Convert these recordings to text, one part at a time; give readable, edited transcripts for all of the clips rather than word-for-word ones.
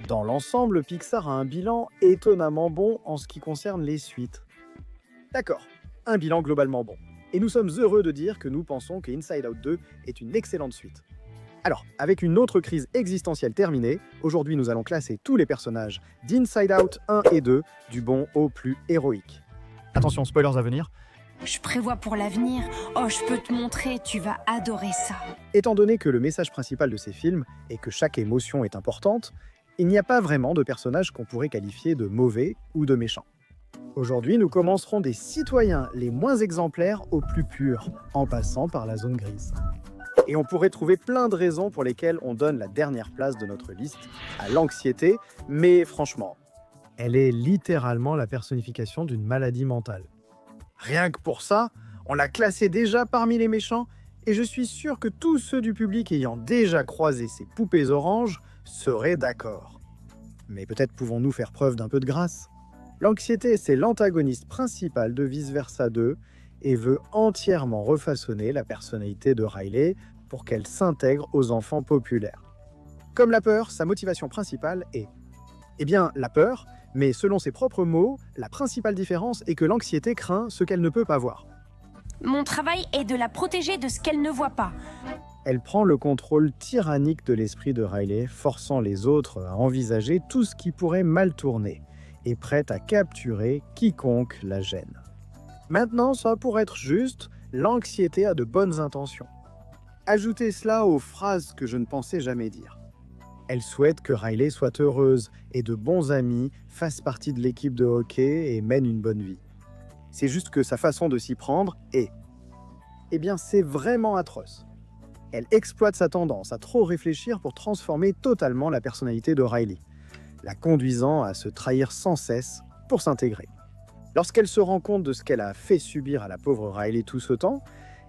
Dans l'ensemble, Pixar a un bilan étonnamment bon en ce qui concerne les suites. D'accord, un bilan globalement bon. Et nous sommes heureux de dire que nous pensons que Inside Out 2 est une excellente suite. Alors, avec une autre crise existentielle terminée, aujourd'hui nous allons classer tous les personnages d'Inside Out 1 et 2 du bon au plus héroïque. Attention, spoilers à venir. Je prévois pour l'avenir. Oh, je peux te montrer, tu vas adorer ça. Étant donné que le message principal de ces films est que chaque émotion est importante, il n'y a pas vraiment de personnages qu'on pourrait qualifier de mauvais ou de méchants. Aujourd'hui, nous commencerons des citoyens les moins exemplaires aux plus purs, en passant par la zone grise. Et on pourrait trouver plein de raisons pour lesquelles on donne la dernière place de notre liste à l'anxiété, mais franchement, elle est littéralement la personnification d'une maladie mentale. Rien que pour ça, on l'a classée déjà parmi les méchants, et je suis sûr que tous ceux du public ayant déjà croisé ces poupées oranges seraient d'accord. Mais peut-être pouvons-nous faire preuve d'un peu de grâce. L'anxiété, c'est l'antagoniste principal de Vice Versa 2 et veut entièrement refaçonner la personnalité de Riley pour qu'elle s'intègre aux enfants populaires. Comme la peur, sa motivation principale est la peur, mais selon ses propres mots, la principale différence est que l'anxiété craint ce qu'elle ne peut pas voir. Mon travail est de la protéger de ce qu'elle ne voit pas. Elle prend le contrôle tyrannique de l'esprit de Riley, forçant les autres à envisager tout ce qui pourrait mal tourner, et prête à capturer quiconque la gêne. Maintenant, ça pour être juste, l'anxiété a de bonnes intentions. Ajoutez cela aux phrases que je ne pensais jamais dire. Elle souhaite que Riley soit heureuse et de bons amis, fasse partie de l'équipe de hockey et mène une bonne vie. C'est juste que sa façon de s'y prendre est... c'est vraiment atroce. Elle exploite sa tendance à trop réfléchir pour transformer totalement la personnalité de Riley, la conduisant à se trahir sans cesse pour s'intégrer. Lorsqu'elle se rend compte de ce qu'elle a fait subir à la pauvre Riley tout ce temps,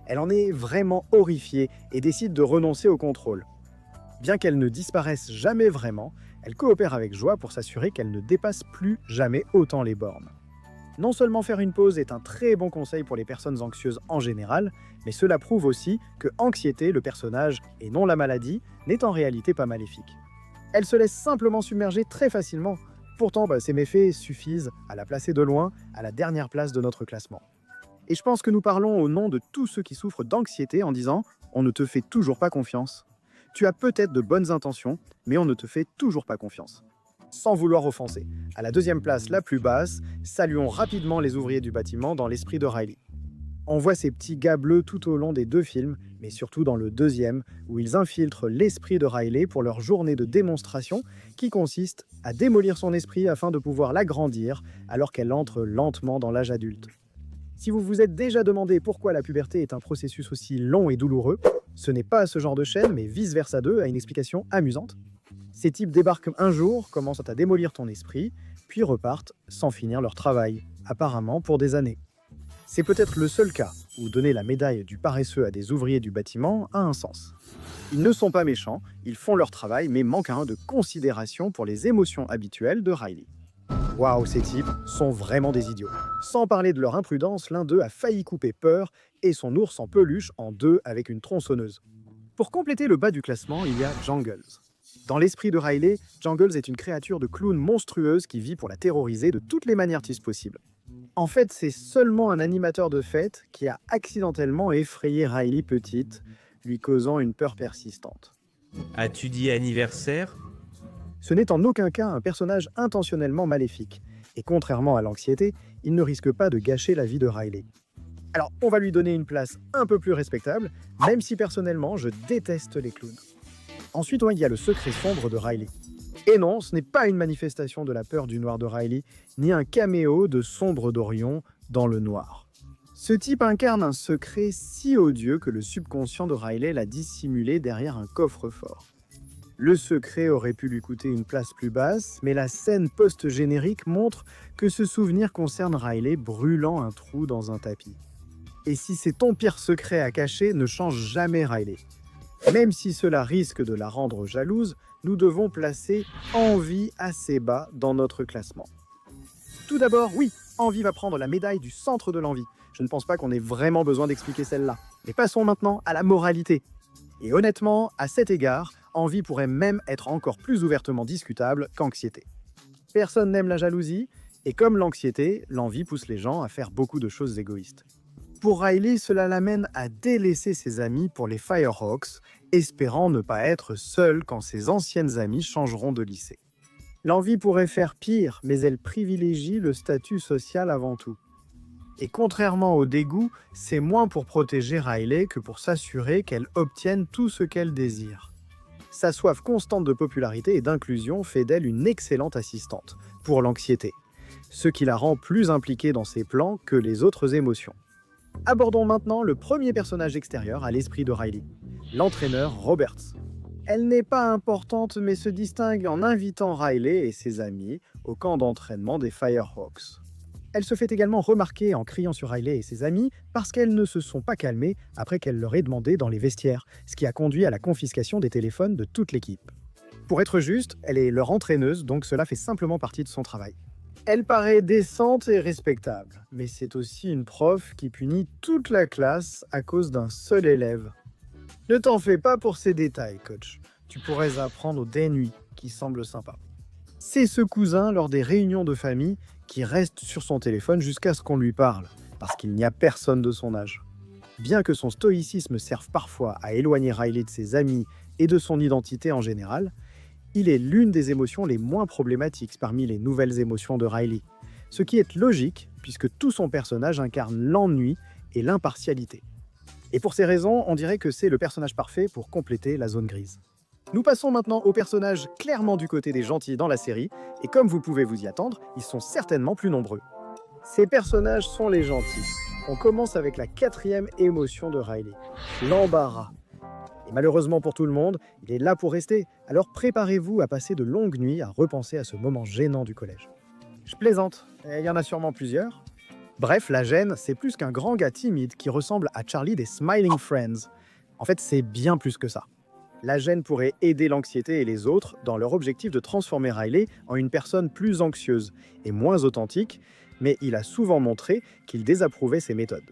elle en est vraiment horrifiée et décide de renoncer au contrôle. Bien qu'elle ne disparaisse jamais vraiment, elle coopère avec joie pour s'assurer qu'elle ne dépasse plus jamais autant les bornes. Non seulement faire une pause est un très bon conseil pour les personnes anxieuses en général, mais cela prouve aussi que Anxiété, le personnage, et non la maladie, n'est en réalité pas maléfique. Elle se laisse simplement submerger très facilement. Pourtant, ses méfaits suffisent à la placer de loin à la dernière place de notre classement. Et je pense que nous parlons au nom de tous ceux qui souffrent d'anxiété en disant « on ne te fait toujours pas confiance ». Tu as peut-être de bonnes intentions, mais on ne te fait toujours pas confiance. Sans vouloir offenser. À la deuxième place la plus basse, saluons rapidement les ouvriers du bâtiment dans l'esprit de Riley. On voit ces petits gars bleus tout au long des deux films, mais surtout dans le deuxième, où ils infiltrent l'esprit de Riley pour leur journée de démonstration qui consiste à démolir son esprit afin de pouvoir l'agrandir alors qu'elle entre lentement dans l'âge adulte. Si vous vous êtes déjà demandé pourquoi la puberté est un processus aussi long et douloureux, ce n'est pas à ce genre de chaîne, mais Vice Versa 2 a une explication amusante. Ces types débarquent un jour, commencent à démolir ton esprit, puis repartent sans finir leur travail, apparemment pour des années. C'est peut-être le seul cas où donner la médaille du paresseux à des ouvriers du bâtiment a un sens. Ils ne sont pas méchants, ils font leur travail, mais manquent de considération pour les émotions habituelles de Riley. Waouh, ces types sont vraiment des idiots. Sans parler de leur imprudence, l'un d'eux a failli couper Peur et son ours en peluche en deux avec une tronçonneuse. Pour compléter le bas du classement, il y a Jangles. Dans l'esprit de Riley, Jangles est une créature de clown monstrueuse qui vit pour la terroriser de toutes les manières possibles. En fait, c'est seulement un animateur de fête qui a accidentellement effrayé Riley petite, lui causant une peur persistante. As-tu dit anniversaire ? Ce n'est en aucun cas un personnage intentionnellement maléfique, et contrairement à l'anxiété, il ne risque pas de gâcher la vie de Riley. Alors, on va lui donner une place un peu plus respectable, même si personnellement, je déteste les clowns. Ensuite, il y a le secret sombre de Riley. Et non, ce n'est pas une manifestation de la peur du noir de Riley, ni un caméo de Sombre d'Orion dans le noir. Ce type incarne un secret si odieux que le subconscient de Riley l'a dissimulé derrière un coffre-fort. Le secret aurait pu lui coûter une place plus basse, mais la scène post-générique montre que ce souvenir concerne Riley brûlant un trou dans un tapis. Et si c'est ton pire secret à cacher, ne change jamais Riley. Même si cela risque de la rendre jalouse, nous devons placer Envie assez bas dans notre classement. Tout d'abord, oui, Envie va prendre la médaille du centre de l'envie. Je ne pense pas qu'on ait vraiment besoin d'expliquer celle-là. Mais passons maintenant à la moralité. Et honnêtement, à cet égard, envie pourrait même être encore plus ouvertement discutable qu'anxiété. Personne n'aime la jalousie, et comme l'anxiété, l'envie pousse les gens à faire beaucoup de choses égoïstes. Pour Riley, cela l'amène à délaisser ses amis pour les Firehawks, espérant ne pas être seul quand ses anciennes amies changeront de lycée. L'envie pourrait faire pire, mais elle privilégie le statut social avant tout. Et contrairement au dégoût, c'est moins pour protéger Riley que pour s'assurer qu'elle obtienne tout ce qu'elle désire. Sa soif constante de popularité et d'inclusion fait d'elle une excellente assistante pour l'anxiété, ce qui la rend plus impliquée dans ses plans que les autres émotions. Abordons maintenant le premier personnage extérieur à l'esprit de Riley, l'entraîneur Roberts. Elle n'est pas importante mais se distingue en invitant Riley et ses amis au camp d'entraînement des Firehawks. Elle se fait également remarquer en criant sur Riley et ses amis parce qu'elles ne se sont pas calmées après qu'elle leur ait demandé dans les vestiaires, ce qui a conduit à la confiscation des téléphones de toute l'équipe. Pour être juste, elle est leur entraîneuse, donc cela fait simplement partie de son travail. Elle paraît décente et respectable, mais c'est aussi une prof qui punit toute la classe à cause d'un seul élève. Ne t'en fais pas pour ces détails, coach. Tu pourrais apprendre au Denui, qui semble sympa. C'est ce cousin lors des réunions de famille qui reste sur son téléphone jusqu'à ce qu'on lui parle, parce qu'il n'y a personne de son âge. Bien que son stoïcisme serve parfois à éloigner Riley de ses amis et de son identité en général, il est l'une des émotions les moins problématiques parmi les nouvelles émotions de Riley, ce qui est logique puisque tout son personnage incarne l'ennui et l'impartialité. Et pour ces raisons, on dirait que c'est le personnage parfait pour compléter la zone grise. Nous passons maintenant aux personnages clairement du côté des gentils dans la série, et comme vous pouvez vous y attendre, ils sont certainement plus nombreux. Ces personnages sont les gentils. On commence avec la quatrième émotion de Riley, l'embarras. Et malheureusement pour tout le monde, il est là pour rester, alors préparez-vous à passer de longues nuits à repenser à ce moment gênant du collège. Je plaisante, il y en a sûrement plusieurs. Bref, la gêne, c'est plus qu'un grand gars timide qui ressemble à Charlie des Smiling Friends. En fait, c'est bien plus que ça. La gêne pourrait aider l'anxiété et les autres dans leur objectif de transformer Riley en une personne plus anxieuse et moins authentique, mais il a souvent montré qu'il désapprouvait ces méthodes.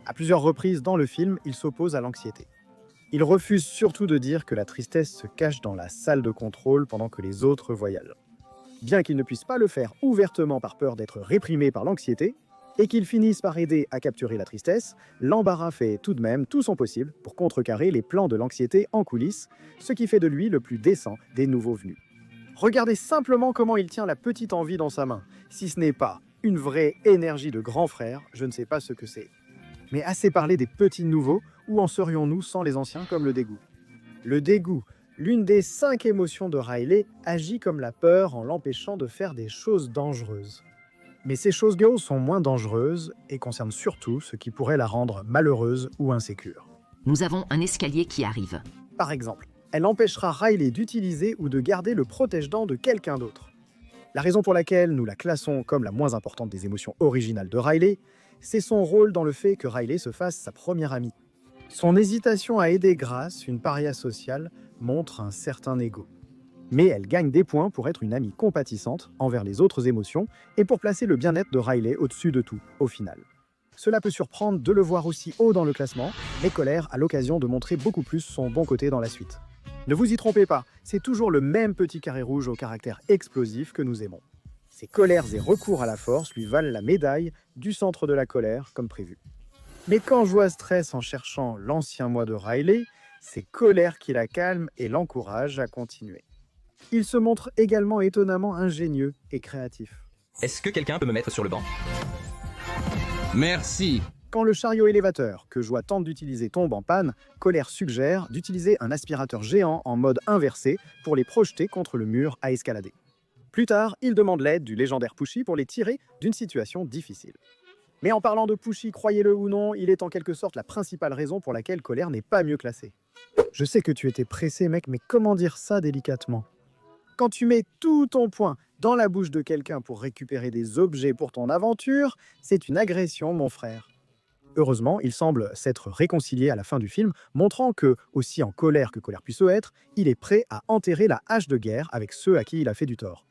À plusieurs reprises dans le film, il s'oppose à l'anxiété. Il refuse surtout de dire que la tristesse se cache dans la salle de contrôle pendant que les autres voyagent. Bien qu'il ne puisse pas le faire ouvertement par peur d'être réprimé par l'anxiété, et qu'il finisse par aider à capturer la tristesse, l'embarras fait tout de même tout son possible pour contrecarrer les plans de l'anxiété en coulisses, ce qui fait de lui le plus décent des nouveaux venus. Regardez simplement comment il tient la petite envie dans sa main. Si ce n'est pas une vraie énergie de grand frère, je ne sais pas ce que c'est. Mais assez parlé des petits nouveaux, où en serions-nous sans les anciens comme le dégoût? Le dégoût, l'une des 5 émotions de Riley, agit comme la peur en l'empêchant de faire des choses dangereuses. Mais ces choses girls sont moins dangereuses et concernent surtout ce qui pourrait la rendre malheureuse ou insécure. Nous avons un escalier qui arrive. Par exemple, elle empêchera Riley d'utiliser ou de garder le protège-dents de quelqu'un d'autre. La raison pour laquelle nous la classons comme la moins importante des émotions originales de Riley, c'est son rôle dans le fait que Riley se fasse sa première amie. Son hésitation à aider Grace, une paria sociale, montre un certain ego. Mais elle gagne des points pour être une amie compatissante envers les autres émotions et pour placer le bien-être de Riley au-dessus de tout, au final. Cela peut surprendre de le voir aussi haut dans le classement, mais Colère a l'occasion de montrer beaucoup plus son bon côté dans la suite. Ne vous y trompez pas, c'est toujours le même petit carré rouge au caractère explosif que nous aimons. Ses colères et recours à la force lui valent la médaille du centre de la colère, comme prévu. Mais quand Joie stresse en cherchant l'ancien moi de Riley, c'est Colère qui la calme et l'encourage à continuer. Il se montre également étonnamment ingénieux et créatif. Est-ce que quelqu'un peut me mettre sur le banc? Merci. Quand le chariot élévateur que Joie tente d'utiliser tombe en panne, Colère suggère d'utiliser un aspirateur géant en mode inversé pour les projeter contre le mur à escalader. Plus tard, il demande l'aide du légendaire Pushy pour les tirer d'une situation difficile. Mais en parlant de Pushy, croyez-le ou non, il est en quelque sorte la principale raison pour laquelle Colère n'est pas mieux classée. Je sais que tu étais pressé, mec, mais comment dire ça délicatement? Quand tu mets tout ton poing dans la bouche de quelqu'un pour récupérer des objets pour ton aventure, c'est une agression, mon frère. Heureusement, il semble s'être réconcilié à la fin du film, montrant que, aussi en colère que Colère puisse être, il est prêt à enterrer la hache de guerre avec ceux à qui il a fait du tort.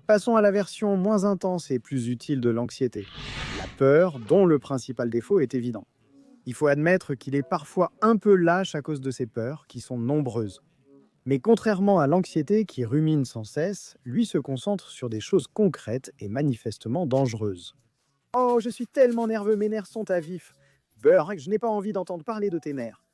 Passons à la version moins intense et plus utile de l'anxiété. La peur, dont le principal défaut est évident. Il faut admettre qu'il est parfois un peu lâche à cause de ses peurs, qui sont nombreuses. Mais contrairement à l'anxiété qui rumine sans cesse, lui se concentre sur des choses concrètes et manifestement dangereuses. « Oh, je suis tellement nerveux, mes nerfs sont à vif. Burke, je n'ai pas envie d'entendre parler de tes nerfs. »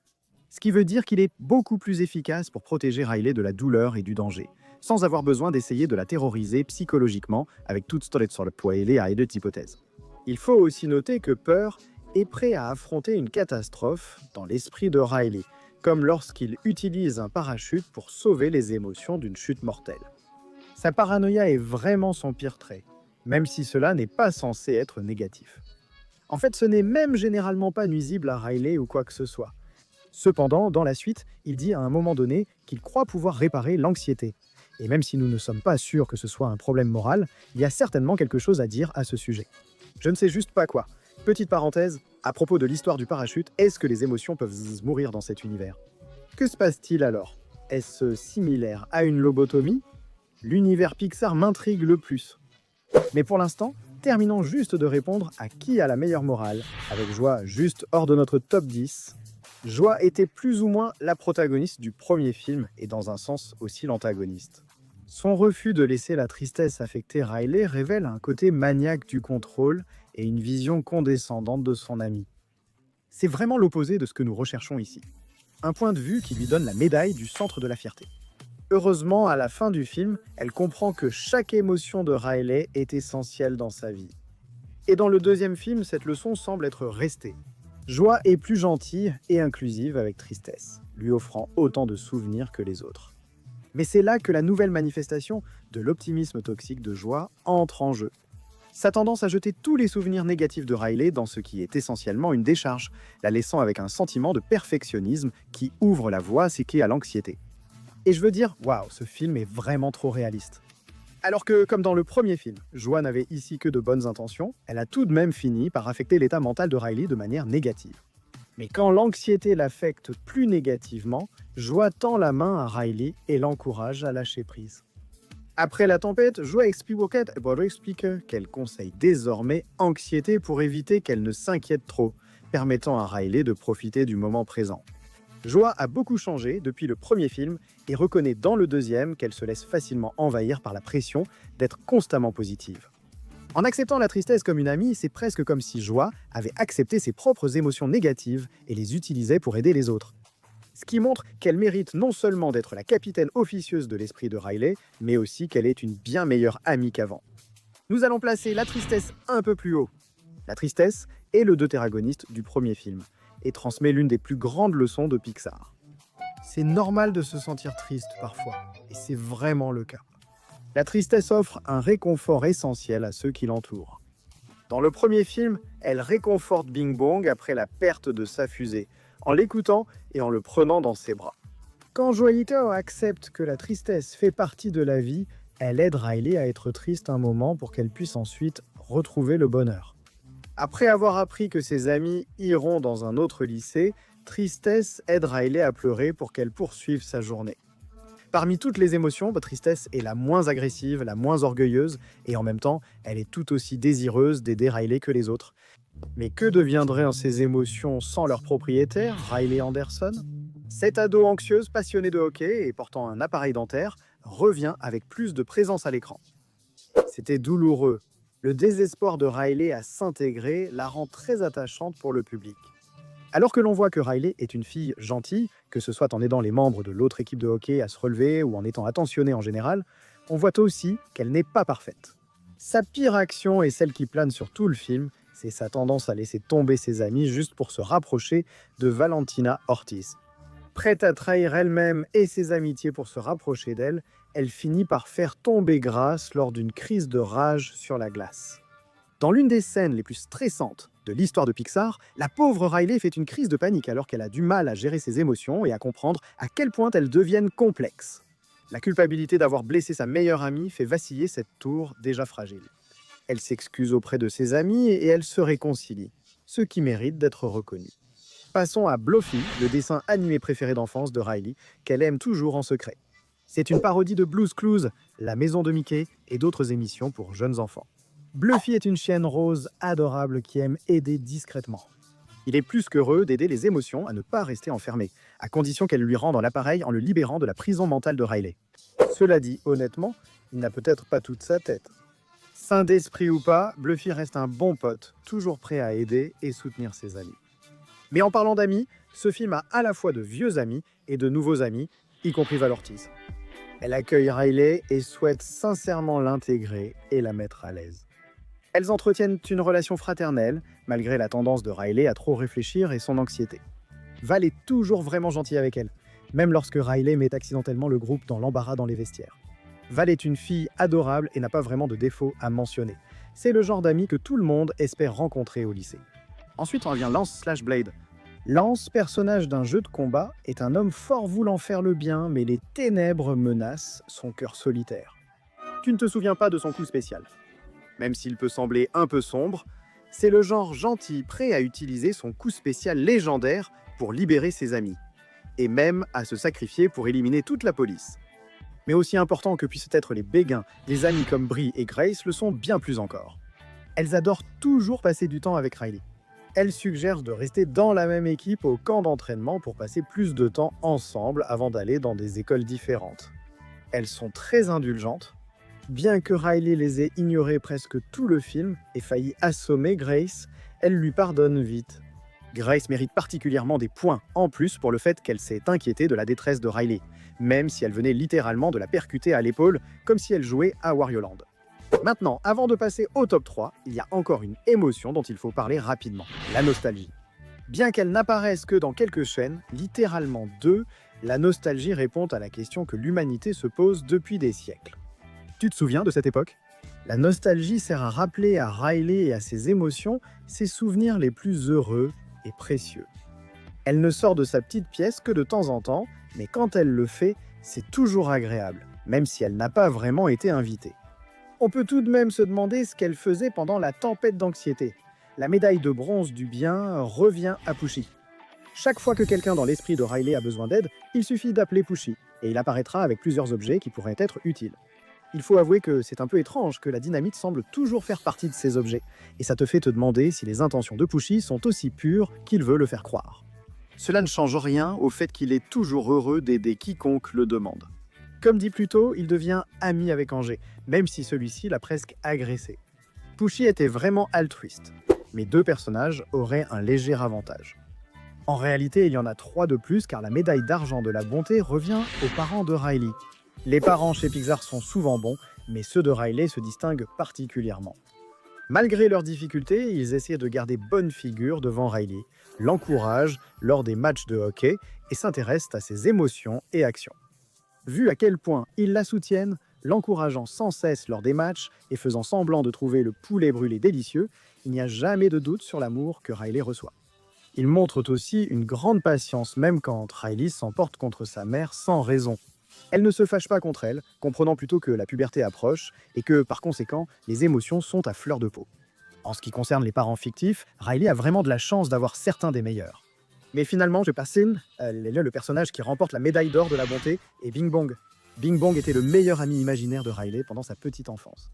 Ce qui veut dire qu'il est beaucoup plus efficace pour protéger Riley de la douleur et du danger, sans avoir besoin d'essayer de la terroriser psychologiquement avec toute storytelling poêlée à deux hypothèses. Il faut aussi noter que Peur est prêt à affronter une catastrophe dans l'esprit de Riley, comme lorsqu'il utilise un parachute pour sauver les émotions d'une chute mortelle. Sa paranoïa est vraiment son pire trait, même si cela n'est pas censé être négatif. En fait, ce n'est même généralement pas nuisible à Riley ou quoi que ce soit. Cependant, dans la suite, il dit à un moment donné qu'il croit pouvoir réparer l'anxiété. Et même si nous ne sommes pas sûrs que ce soit un problème moral, il y a certainement quelque chose à dire à ce sujet. Je ne sais juste pas quoi. Petite parenthèse, à propos de l'histoire du parachute, est-ce que les émotions peuvent mourir dans cet univers? Que se passe-t-il alors? Est-ce similaire à une lobotomie? L'univers Pixar m'intrigue le plus. Mais pour l'instant, terminons juste de répondre à qui a la meilleure morale, avec Joie juste hors de notre top 10. Joie était plus ou moins la protagoniste du premier film et dans un sens aussi l'antagoniste. Son refus de laisser la tristesse affecter Riley révèle un côté maniaque du contrôle et une vision condescendante de son ami. C'est vraiment l'opposé de ce que nous recherchons ici. Un point de vue qui lui donne la médaille du centre de la fierté. Heureusement, à la fin du film, elle comprend que chaque émotion de Riley est essentielle dans sa vie. Et dans le deuxième film, cette leçon semble être restée. Joie est plus gentille et inclusive avec Tristesse, lui offrant autant de souvenirs que les autres. Mais c'est là que la nouvelle manifestation de l'optimisme toxique de Joie entre en jeu. Sa tendance à jeter tous les souvenirs négatifs de Riley dans ce qui est essentiellement une décharge, la laissant avec un sentiment de perfectionnisme qui ouvre la voie à ce qu'est à l'anxiété. Et je veux dire, waouh, ce film est vraiment trop réaliste. Alors que, comme dans le premier film, Joie n'avait ici que de bonnes intentions, elle a tout de même fini par affecter l'état mental de Riley de manière négative. Mais quand l'anxiété l'affecte plus négativement, Joie tend la main à Riley et l'encourage à lâcher prise. Après la tempête, Joie explique qu'elle conseille désormais anxiété pour éviter qu'elle ne s'inquiète trop, permettant à Riley de profiter du moment présent. Joie a beaucoup changé depuis le premier film et reconnaît dans le deuxième qu'elle se laisse facilement envahir par la pression d'être constamment positive. En acceptant la tristesse comme une amie, c'est presque comme si Joie avait accepté ses propres émotions négatives et les utilisait pour aider les autres. Ce qui montre qu'elle mérite non seulement d'être la capitaine officieuse de l'esprit de Riley, mais aussi qu'elle est une bien meilleure amie qu'avant. Nous allons placer la tristesse un peu plus haut. La tristesse est le deutéragoniste du premier film et transmet l'une des plus grandes leçons de Pixar. C'est normal de se sentir triste parfois, et c'est vraiment le cas. La tristesse offre un réconfort essentiel à ceux qui l'entourent. Dans le premier film, elle réconforte Bing Bong après la perte de sa fusée, en l'écoutant et en le prenant dans ses bras. Quand Joelito accepte que la tristesse fait partie de la vie, elle aide Riley à être triste un moment pour qu'elle puisse ensuite retrouver le bonheur. Après avoir appris que ses amis iront dans un autre lycée, Tristesse aide Riley à pleurer pour qu'elle poursuive sa journée. Parmi toutes les émotions, Tristesse est la moins agressive, la moins orgueilleuse, et en même temps, elle est tout aussi désireuse d'aider Riley que les autres. Mais que deviendraient ces émotions sans leur propriétaire, Riley Anderson? Cette ado anxieuse, passionnée de hockey et portant un appareil dentaire, revient avec plus de présence à l'écran. C'était douloureux. Le désespoir de Riley à s'intégrer la rend très attachante pour le public. Alors que l'on voit que Riley est une fille gentille, que ce soit en aidant les membres de l'autre équipe de hockey à se relever ou en étant attentionnée en général, on voit aussi qu'elle n'est pas parfaite. Sa pire action et celle qui plane sur tout le film, c'est sa tendance à laisser tomber ses amis juste pour se rapprocher de Valentina Ortiz. Prête à trahir elle-même et ses amitiés pour se rapprocher d'elle, elle finit par faire tomber Grace lors d'une crise de rage sur la glace. Dans l'une des scènes les plus stressantes de l'histoire de Pixar, la pauvre Riley fait une crise de panique alors qu'elle a du mal à gérer ses émotions et à comprendre à quel point elles deviennent complexes. La culpabilité d'avoir blessé sa meilleure amie fait vaciller cette tour déjà fragile. Elle s'excuse auprès de ses amis et elle se réconcilie, ce qui mérite d'être reconnu. Passons à Bluffy, le dessin animé préféré d'enfance de Riley, qu'elle aime toujours en secret. C'est une parodie de Blue's Clues, La Maison de Mickey et d'autres émissions pour jeunes enfants. Bluffy est une chienne rose adorable qui aime aider discrètement. Il est plus qu'heureux d'aider les émotions à ne pas rester enfermées, à condition qu'elles lui rendent l'appareil en le libérant de la prison mentale de Riley. Cela dit, honnêtement, il n'a peut-être pas toute sa tête. Saint d'esprit ou pas, Bluffy reste un bon pote, toujours prêt à aider et soutenir ses amis. Mais en parlant d'amis, ce film a à la fois de vieux amis et de nouveaux amis, y compris Val Ortiz. Elle accueille Riley et souhaite sincèrement l'intégrer et la mettre à l'aise. Elles entretiennent une relation fraternelle, malgré la tendance de Riley à trop réfléchir et son anxiété. Val est toujours vraiment gentille avec elle, même lorsque Riley met accidentellement le groupe dans l'embarras dans les vestiaires. Val est une fille adorable et n'a pas vraiment de défauts à mentionner. C'est le genre d'ami que tout le monde espère rencontrer au lycée. Ensuite, on revient Lance/Blade. Lance, personnage d'un jeu de combat, est un homme fort voulant faire le bien, mais les ténèbres menacent son cœur solitaire. Tu ne te souviens pas de son coup spécial. Même s'il peut sembler un peu sombre, c'est le genre gentil prêt à utiliser son coup spécial légendaire pour libérer ses amis, et même à se sacrifier pour éliminer toute la police. Mais aussi important que puissent être les béguins, les amis comme Bree et Grace le sont bien plus encore. Elles adorent toujours passer du temps avec Riley. Elles suggèrent de rester dans la même équipe au camp d'entraînement pour passer plus de temps ensemble avant d'aller dans des écoles différentes. Elles sont très indulgentes. Bien que Riley les ait ignorées presque tout le film et failli assommer Grace, elle lui pardonne vite. Grace mérite particulièrement des points en plus pour le fait qu'elle s'est inquiétée de la détresse de Riley, même si elle venait littéralement de la percuter à l'épaule comme si elle jouait à Wario Land. Maintenant, avant de passer au top 3, il y a encore une émotion dont il faut parler rapidement, la nostalgie. Bien qu'elle n'apparaisse que dans quelques chaînes, littéralement 2, la nostalgie répond à la question que l'humanité se pose depuis des siècles. Tu te souviens de cette époque ? La nostalgie sert à rappeler à Riley et à ses émotions ses souvenirs les plus heureux et précieux. Elle ne sort de sa petite pièce que de temps en temps, mais quand elle le fait, c'est toujours agréable, même si elle n'a pas vraiment été invitée. On peut tout de même se demander ce qu'elle faisait pendant la tempête d'anxiété. La médaille de bronze du bien revient à Pushy. Chaque fois que quelqu'un dans l'esprit de Riley a besoin d'aide, il suffit d'appeler Pushy, et il apparaîtra avec plusieurs objets qui pourraient être utiles. Il faut avouer que c'est un peu étrange que la dynamite semble toujours faire partie de ces objets, et ça te fait te demander si les intentions de Pushy sont aussi pures qu'il veut le faire croire. Cela ne change rien au fait qu'il est toujours heureux d'aider quiconque le demande. Comme dit plus tôt, il devient ami avec Angé, même si celui-ci l'a presque agressé. Pushy était vraiment altruiste, mais 2 personnages auraient un léger avantage. En réalité, il y en a 3 de plus car la médaille d'argent de la bonté revient aux parents de Riley. Les parents chez Pixar sont souvent bons, mais ceux de Riley se distinguent particulièrement. Malgré leurs difficultés, ils essaient de garder bonne figure devant Riley, l'encouragent lors des matchs de hockey et s'intéressent à ses émotions et actions. Vu à quel point ils la soutiennent, l'encourageant sans cesse lors des matchs et faisant semblant de trouver le poulet brûlé délicieux, il n'y a jamais de doute sur l'amour que Riley reçoit. Ils montrent aussi une grande patience même quand Riley s'emporte contre sa mère sans raison. Elle ne se fâche pas contre elle, comprenant plutôt que la puberté approche et que, par conséquent, les émotions sont à fleur de peau. En ce qui concerne les parents fictifs, Riley a vraiment de la chance d'avoir certains des meilleurs. Mais finalement, je passe le personnage qui remporte la médaille d'or de la bonté est Bing Bong. Bing Bong était le meilleur ami imaginaire de Riley pendant sa petite enfance.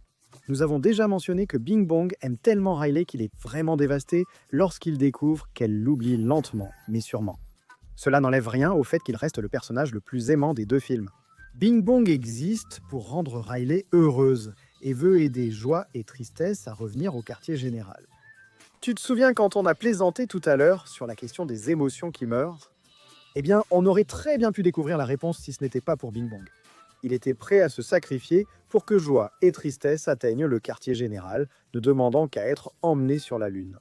Nous avons déjà mentionné que Bing Bong aime tellement Riley qu'il est vraiment dévasté lorsqu'il découvre qu'elle l'oublie lentement, mais sûrement. Cela n'enlève rien au fait qu'il reste le personnage le plus aimant des 2 films. Bing Bong existe pour rendre Riley heureuse et veut aider joie et tristesse à revenir au quartier général. Tu te souviens quand on a plaisanté tout à l'heure sur la question des émotions qui meurent ? Eh bien, on aurait très bien pu découvrir la réponse si ce n'était pas pour Bing Bong. Il était prêt à se sacrifier pour que joie et tristesse atteignent le quartier général, ne demandant qu'à être emmené sur la Lune.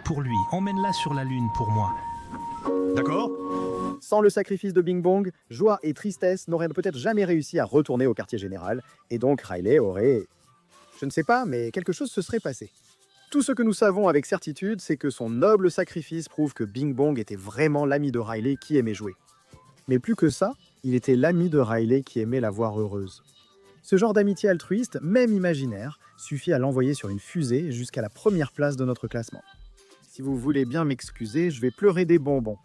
Pour lui, emmène-la sur la Lune pour moi. D'accord ? Sans le sacrifice de Bing Bong, joie et tristesse n'auraient peut-être jamais réussi à retourner au quartier général, et donc Riley aurait... Je ne sais pas, mais quelque chose se serait passé. Tout ce que nous savons avec certitude, c'est que son noble sacrifice prouve que Bing Bong était vraiment l'ami de Riley qui aimait jouer. Mais plus que ça, il était l'ami de Riley qui aimait la voir heureuse. Ce genre d'amitié altruiste, même imaginaire, suffit à l'envoyer sur une fusée jusqu'à la première place de notre classement. Si vous voulez bien m'excuser, je vais pleurer des bonbons.